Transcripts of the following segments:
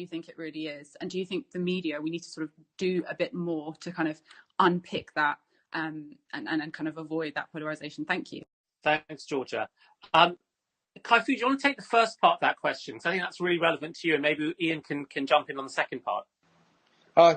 you think it really is? And do you think the media, we need to sort of do a bit more to kind of unpick that and kind of avoid that polarization? Thank you. Thanks, Georgia. Kaifu, do you want to take the first part of that question? Because I think that's really relevant to you, and maybe Ian can jump in on the second part.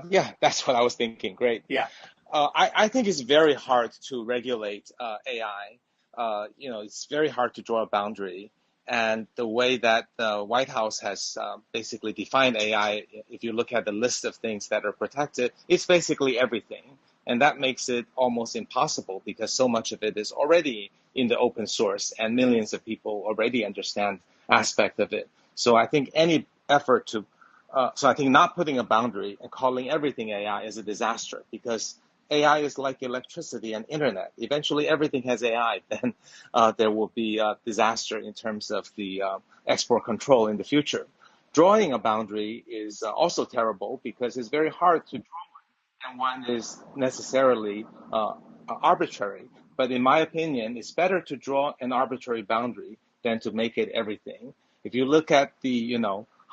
Yeah, that's what I was thinking. Great. Yeah. I think it's very hard to regulate AI. It's very hard to draw a boundary. And the way that the White House has basically defined AI, if you look at the list of things that are protected, it's basically everything. And that makes it almost impossible because so much of it is already in the open source and millions of people already understand aspect of it. So I think any effort to I think not putting a boundary and calling everything AI is a disaster because AI is like electricity and internet. Eventually, everything has AI. Then there will be a disaster in terms of the export control in the future. Drawing a boundary is also terrible because it's very hard to draw one, and one is necessarily arbitrary. But in my opinion, it's better to draw an arbitrary boundary than to make it everything. If you look at the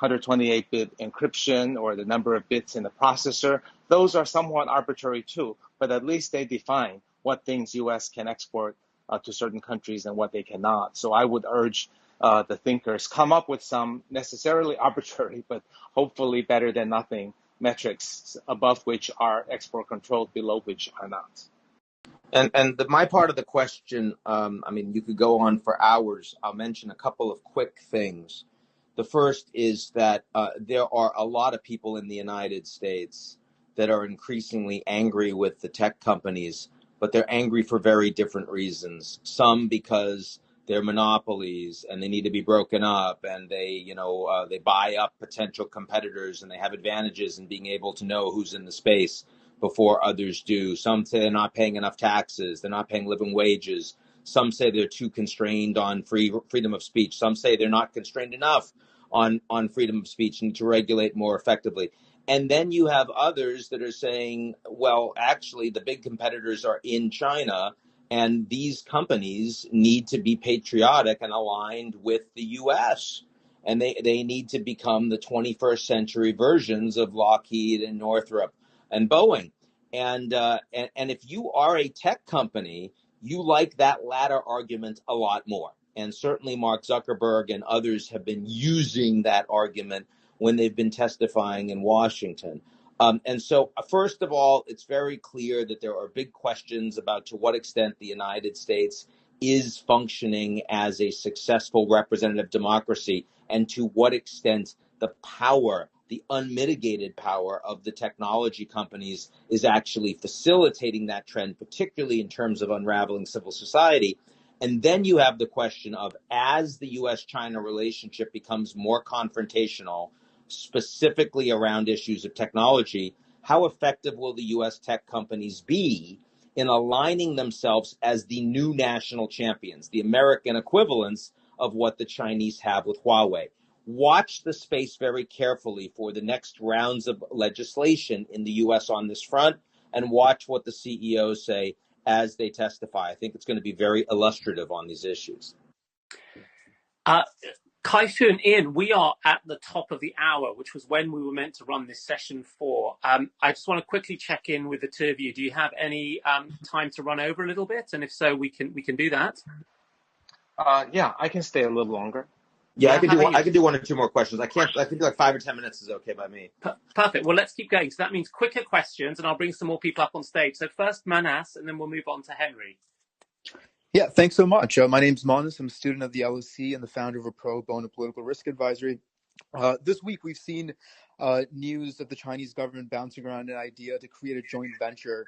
128-bit encryption or the number of bits in the processor, those are somewhat arbitrary too, but at least they define what things U.S. can export to certain countries and what they cannot. So I would urge the thinkers come up with some necessarily arbitrary, but hopefully better than nothing metrics above which are export controlled, below which are not. And my part of the question, you could go on for hours. I'll mention a couple of quick things. The first is that there are a lot of people in the United States that are increasingly angry with the tech companies, but they're angry for very different reasons. Some because they're monopolies and they need to be broken up, and they buy up potential competitors and they have advantages in being able to know who's in the space before others do. Some say they're not paying enough taxes, they're not paying living wages. Some say they're too constrained on freedom of speech. Some say they're not constrained enough on freedom of speech, need to regulate more effectively. And then you have others that are saying, well, actually, the big competitors are in China, and these companies need to be patriotic and aligned with the U.S. And they need to become the 21st century versions of Lockheed and Northrop and Boeing. And if you are a tech company, you like that latter argument a lot more. And certainly Mark Zuckerberg and others have been using that argument when they've been testifying in Washington. And so, first of all, it's very clear that there are big questions about to what extent the United States is functioning as a successful representative democracy, and to what extent the power, the unmitigated power of the technology companies is actually facilitating that trend, particularly in terms of unraveling civil society. And then you have the question of, as the U.S.-China relationship becomes more confrontational, specifically around issues of technology, how effective will the U.S. tech companies be in aligning themselves as the new national champions, the American equivalents of what the Chinese have with Huawei? Watch the space very carefully for the next rounds of legislation in the U.S. on this front, and watch what the CEOs say as they testify. I think it's going to be very illustrative on these issues. Kaifu and Ian, we are at the top of the hour, which was when we were meant to run this session for. I just want to quickly check in with the two of you. Do you have any time to run over a little bit? And if so, we can do that. Yeah, I can stay a little longer. Yeah, I can do one or two more questions. I can do like 5 or 10 minutes is okay by me. Perfect. Well, let's keep going. So that means quicker questions, and I'll bring some more people up on stage. So first, Manas, and then we'll move on to Henry. Yeah, thanks so much. My name's Manas. I'm a student of the LSE and the founder of a pro bono political risk advisory. This week, we've seen news of the Chinese government bouncing around an idea to create a joint venture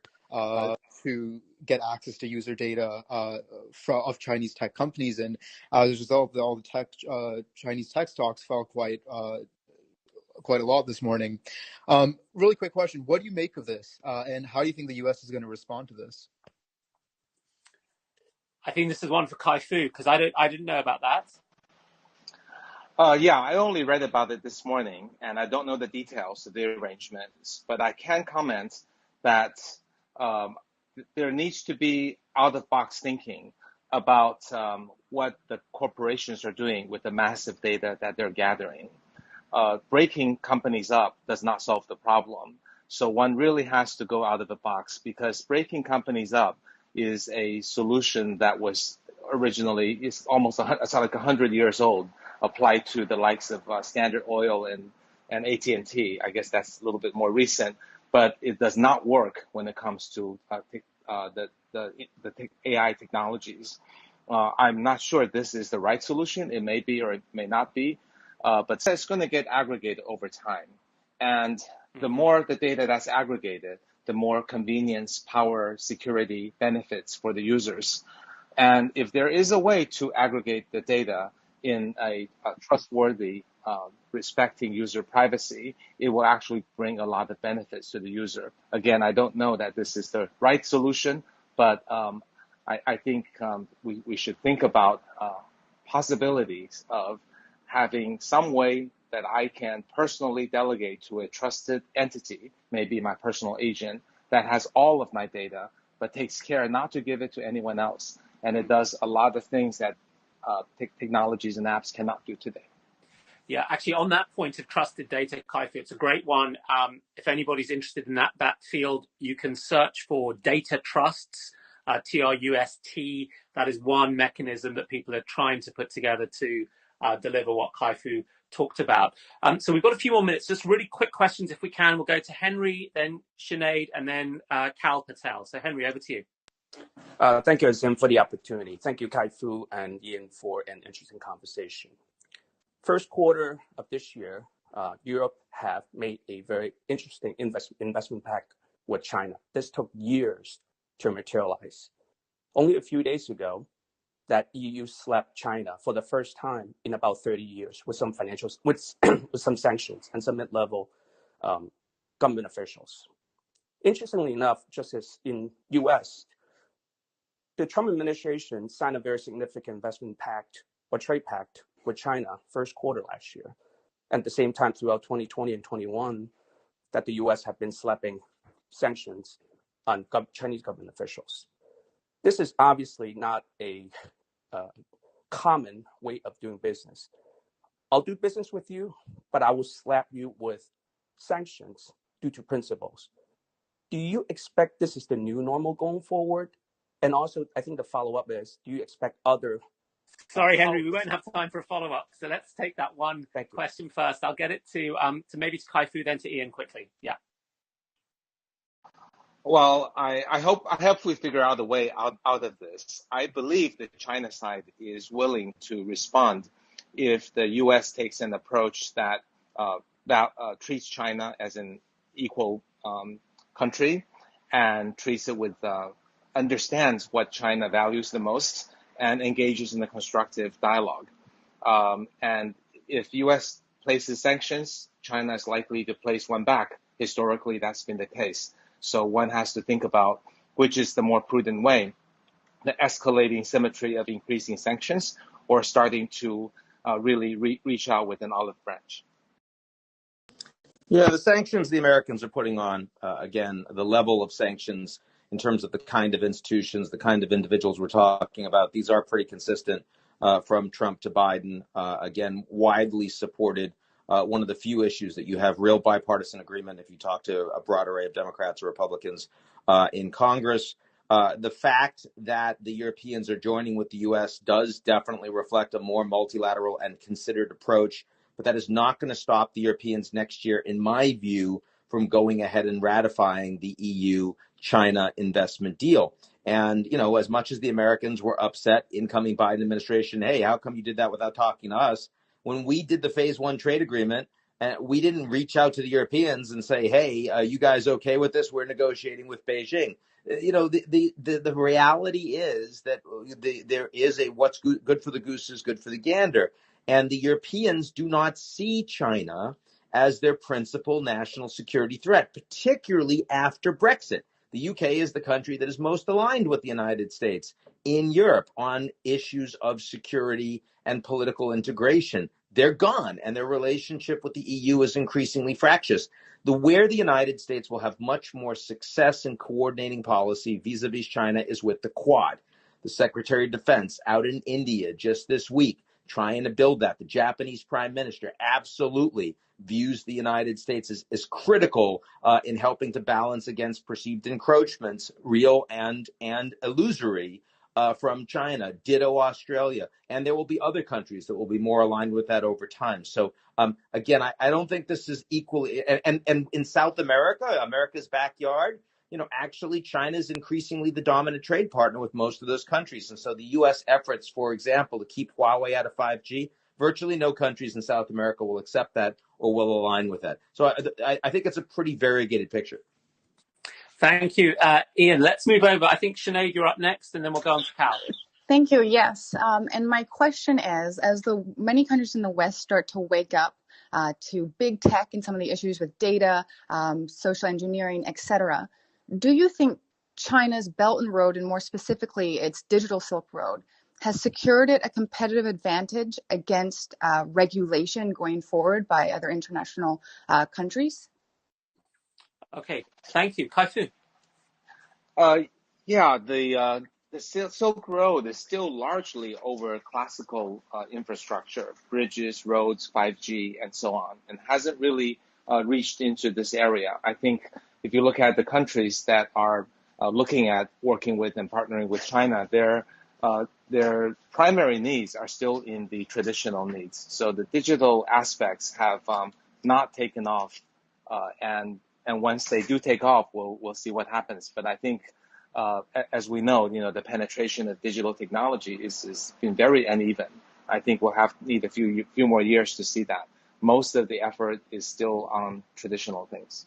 to get access to user data of Chinese tech companies. And as a result, all the Chinese tech stocks fell quite a lot this morning. Really quick question. What do you make of this? And how do you think the U.S. is going to respond to this? I think this is one for Kaifu, because I didn't know about that. Yeah, I only read about it this morning, and I don't know the details of the arrangements, but I can comment that there needs to be out-of-box thinking about what the corporations are doing with the massive data that they're gathering. breaking companies up does not solve the problem. So one really has to go out of the box, because breaking companies up is a solution that was originally, it's like 100 years old, applied to the likes of Standard Oil and AT&T. I guess that's a little bit more recent, but it does not work when it comes to the AI technologies. I'm not sure this is the right solution. It may be or it may not be, but it's going to get aggregated over time. And the more the data that's aggregated, the more convenience, power, security benefits for the users. And if there is a way to aggregate the data in a trustworthy, respecting user privacy, it will actually bring a lot of benefits to the user. Again, I don't know that this is the right solution, but I think we should think about possibilities of having some way that I can personally delegate to a trusted entity, maybe my personal agent, that has all of my data, but takes care not to give it to anyone else. And it does a lot of things that technologies and apps cannot do today. Yeah, actually, on that point of trusted data, Kaifu, it's a great one. If anybody's interested in that field, you can search for data trusts, TRUST. That is one mechanism that people are trying to put together to deliver what Kaifu talked about. So we've got a few more minutes. Just really quick questions, if we can. We'll go to Henry, then Sinead, and then Cal Patel. So Henry, over to you. Thank you, Azim, for the opportunity. Thank you, Kaifu and Ian, for an interesting conversation. First quarter of this year, Europe have made a very interesting investment pact with China. This took years to materialize. Only a few days ago, that EU slapped China for the first time in about 30 years with some with some sanctions and some mid-level government officials. Interestingly enough, just as in US, the Trump administration signed a very significant investment pact or trade pact with China first quarter last year. And at the same time, throughout 2020 and 21, that the US have been slapping sanctions on Chinese government officials. This is obviously not a common way of doing business. I'll do business with you, but I will slap you with sanctions due to principles. Do you expect this is the new normal going forward? And also, I think the follow-up is, do you expect other... Sorry, Henry, we won't have time for a follow-up. So let's take that one question first. I'll get it to maybe to Kaifu, then to Ian quickly. Yeah. Well, I hope we figure out a way out of this. I believe the China side is willing to respond if the U.S. takes an approach that treats China as an equal country and treats it with understands what China values the most and engages in a constructive dialogue. And if U.S. places sanctions, China is likely to place one back. Historically, that's been the case. So one has to think about which is the more prudent way, the escalating symmetry of increasing sanctions or starting to really reach out with an olive branch. Yeah, the sanctions the Americans are putting on, again, the level of sanctions in terms of the kind of institutions, the kind of individuals we're talking about, these are pretty consistent from Trump to Biden, again, widely supported. One of the few issues that you have real bipartisan agreement if you talk to a broad array of Democrats or Republicans in Congress. The fact that the Europeans are joining with the U.S. does definitely reflect a more multilateral and considered approach, but that is not going to stop the Europeans next year, in my view, from going ahead and ratifying the EU-China investment deal. And, you know, as much as the Americans were upset, incoming Biden administration, hey, how come you did that without talking to us? When we did the phase one trade agreement, we didn't reach out to the Europeans and say, hey, you guys okay with this? We're negotiating with Beijing. You know, the reality is that there is a what's good for the goose is good for the gander. And the Europeans do not see China as their principal national security threat, particularly after Brexit. The UK is the country that is most aligned with the United States in Europe on issues of security and political integration. They're gone, and their relationship with the EU is increasingly fractious. Where the United States will have much more success in coordinating policy vis-a-vis China is with the Quad. The Secretary of Defense out in India just this week trying to build that. The Japanese prime minister absolutely views the United States as critical in helping to balance against perceived encroachments, real and illusory, from China. Ditto Australia. And there will be other countries that will be more aligned with that over time. So again, I don't think this is equally, and in South America, America's backyard, actually China is increasingly the dominant trade partner with most of those countries. And so the U.S. efforts, for example, to keep Huawei out of 5G, virtually no countries in South America will accept that or will align with that. So I think it's a pretty variegated picture. Thank you, Ian. Let's move over. I think, Sinead, you're up next, and then we'll go on to Cal. Thank you. Yes. And my question is, as the many countries in the West start to wake up to big tech and some of the issues with data, social engineering, etc., do you think China's Belt and Road, and more specifically its digital Silk Road, has secured it a competitive advantage against regulation going forward by other international countries? Okay, thank you. Kaifu. Yeah, the Silk Road is still largely over classical infrastructure, bridges, roads, 5G, and so on, and hasn't really reached into this area. I think if you look at the countries that are looking at working with and partnering with China, their primary needs are still in the traditional needs. So the digital aspects have not taken off, and once they do take off, we'll see what happens. But I think, as we know, the penetration of digital technology is been very uneven. I think we'll need a few more years to see that. Most of the effort is still on traditional things.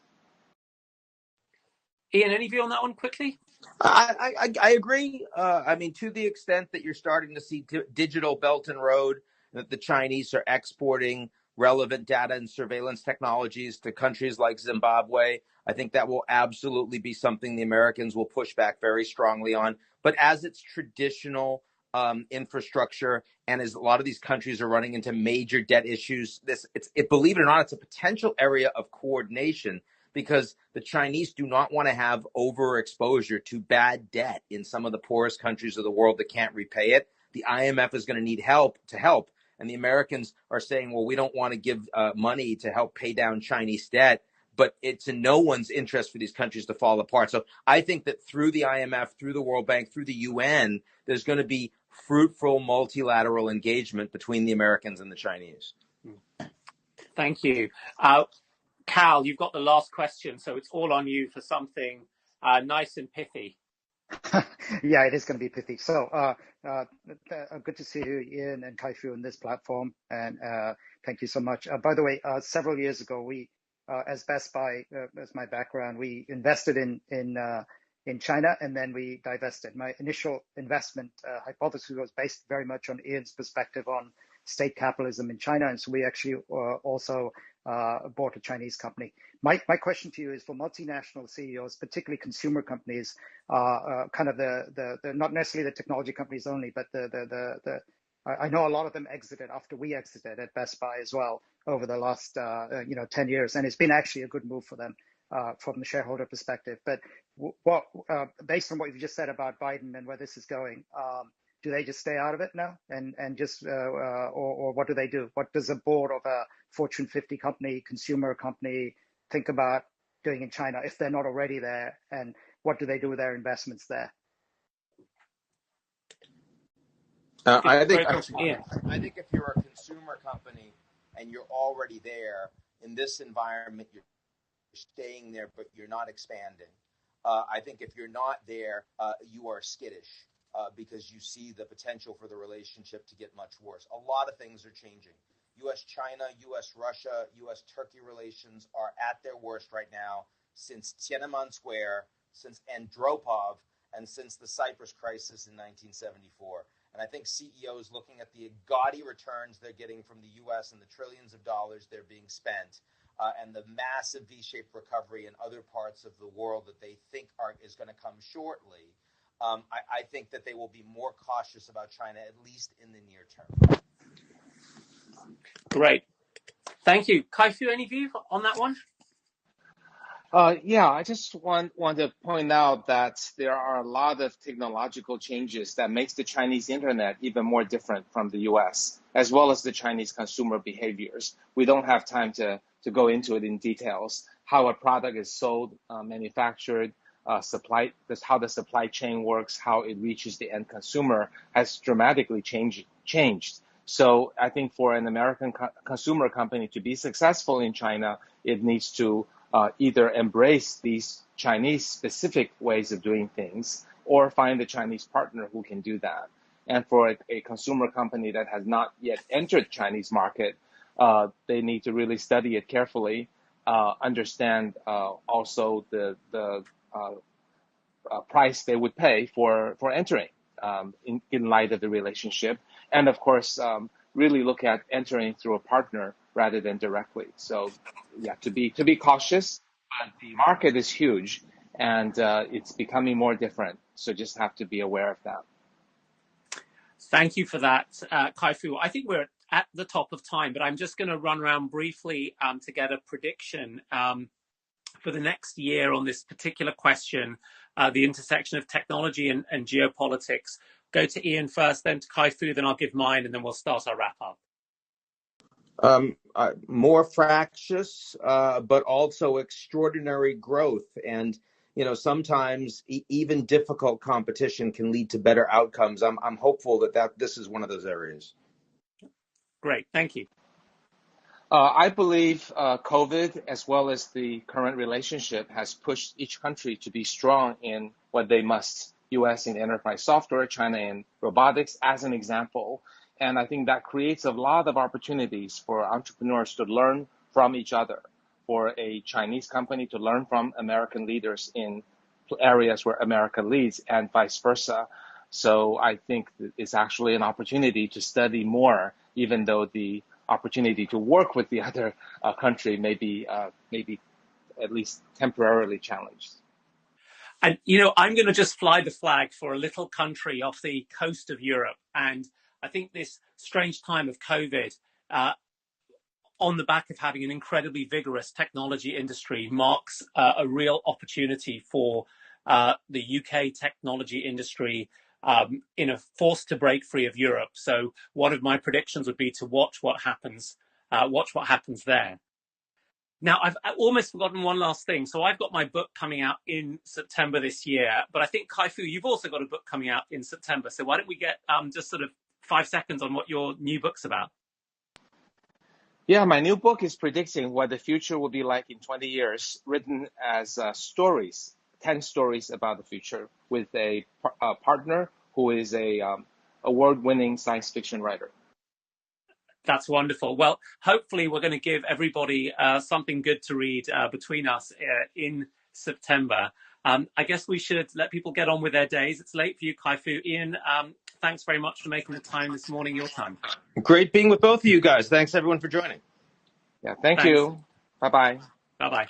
Ian, any view on that one quickly? I agree. I mean, to the extent that you're starting to see digital Belt and Road, that the Chinese are exporting relevant data and surveillance technologies to countries like Zimbabwe, I think that will absolutely be something the Americans will push back very strongly on. But as it's traditional infrastructure, and as a lot of these countries are running into major debt issues, believe it or not, it's a potential area of coordination, because the Chinese do not want to have overexposure to bad debt in some of the poorest countries of the world that can't repay it. The IMF is going to need help to help. And the Americans are saying, well, we don't want to give money to help pay down Chinese debt, but it's in no one's interest for these countries to fall apart. So I think that through the IMF, through the World Bank, through the UN, there's going to be fruitful multilateral engagement between the Americans and the Chinese. Thank you. Cal, you've got the last question, so it's all on you for something nice and pithy. Yeah, it is going to be pithy. So good to see you, Ian and Kaifu, on this platform, and thank you so much. By the way, several years ago, we, as Best Buy, as my background, we invested in China, and then we divested. My initial investment hypothesis was based very much on Ian's perspective on state capitalism in China, and so we actually also bought a Chinese company. My question to you is, for multinational CEOs, particularly consumer companies, kind of the not necessarily the technology companies only, but I know a lot of them exited after we exited at Best Buy as well over the last 10 years, and it's been actually a good move for them from the shareholder perspective. But what based on what you just said about Biden and where this is going, do they just stay out of it now and just or what do they do? What does a board of a Fortune 50 company, consumer company, think about doing in China if they're not already there? And what do they do with their investments there? I think if you're a consumer company and you're already there in this environment, you're staying there, but you're not expanding. I think if you're not there, you are skittish. Because you see the potential for the relationship to get much worse. A lot of things are changing. U.S.-China, U.S.-Russia, U.S.-Turkey relations are at their worst right now since Tiananmen Square, since Andropov, and since the Cyprus crisis in 1974. And I think CEOs looking at the gaudy returns they're getting from the U.S. and the trillions of dollars they're being spent, and the massive V-shaped recovery in other parts of the world that they think is going to come shortly, I think that they will be more cautious about China, at least in the near term. Great. Thank you. Kaifu, any view on that one? Yeah, I just want to point out that there are a lot of technological changes that makes the Chinese internet even more different from the US, as well as the Chinese consumer behaviors. We don't have time to go into it in details. How a product is sold, manufactured, how the supply chain works, how it reaches the end consumer has dramatically changed. So I think for an American consumer company to be successful in China, it needs to either embrace these Chinese-specific ways of doing things or find a Chinese partner who can do that. And for a consumer company that has not yet entered Chinese market, they need to really study it carefully, understand also the price they would pay for entering in light of the relationship. And of course, really look at entering through a partner rather than directly. So yeah, to be cautious, but the market is huge and it's becoming more different. So just have to be aware of that. Thank you for that, Kaifu. I think we're at the top of time, but I'm just going to run around briefly to get a prediction for the next year on this particular question, the intersection of technology and geopolitics. Go to Ian first, then to Kaifu, then I'll give mine, and then we'll start our wrap up. More fractious, but also extraordinary growth. And, sometimes even difficult competition can lead to better outcomes. I'm hopeful that this is one of those areas. Great, thank you. I believe COVID, as well as the current relationship, has pushed each country to be strong in what they must. US in enterprise software, China in robotics, as an example. And I think that creates a lot of opportunities for entrepreneurs to learn from each other, for a Chinese company to learn from American leaders in areas where America leads, and vice versa. So I think it's actually an opportunity to study more, even though the opportunity to work with the other country may be at least temporarily challenged. And, I'm going to just fly the flag for a little country off the coast of Europe. And I think this strange time of COVID, on the back of having an incredibly vigorous technology industry, marks a real opportunity for the UK technology industry in a force to break free of Europe. So one of my predictions would be to watch what happens there. Now, I've almost forgotten one last thing. So I've got my book coming out in September this year, but I think, Kaifu, you've also got a book coming out in September. So why don't we get just sort of 5 seconds on what your new book's about? Yeah, my new book is predicting what the future will be like in 20 years, written as stories, 10 stories about the future, with a partner who is a award-winning science fiction writer. That's wonderful. Well, hopefully we're going to give everybody something good to read between us in September. I guess we should let people get on with their days. It's late for you, Kaifu. Ian, thanks very much for making the time this morning, your time. Great being with both of you guys. Thanks, everyone, for joining. Yeah, thanks. You. Bye-bye. Bye-bye.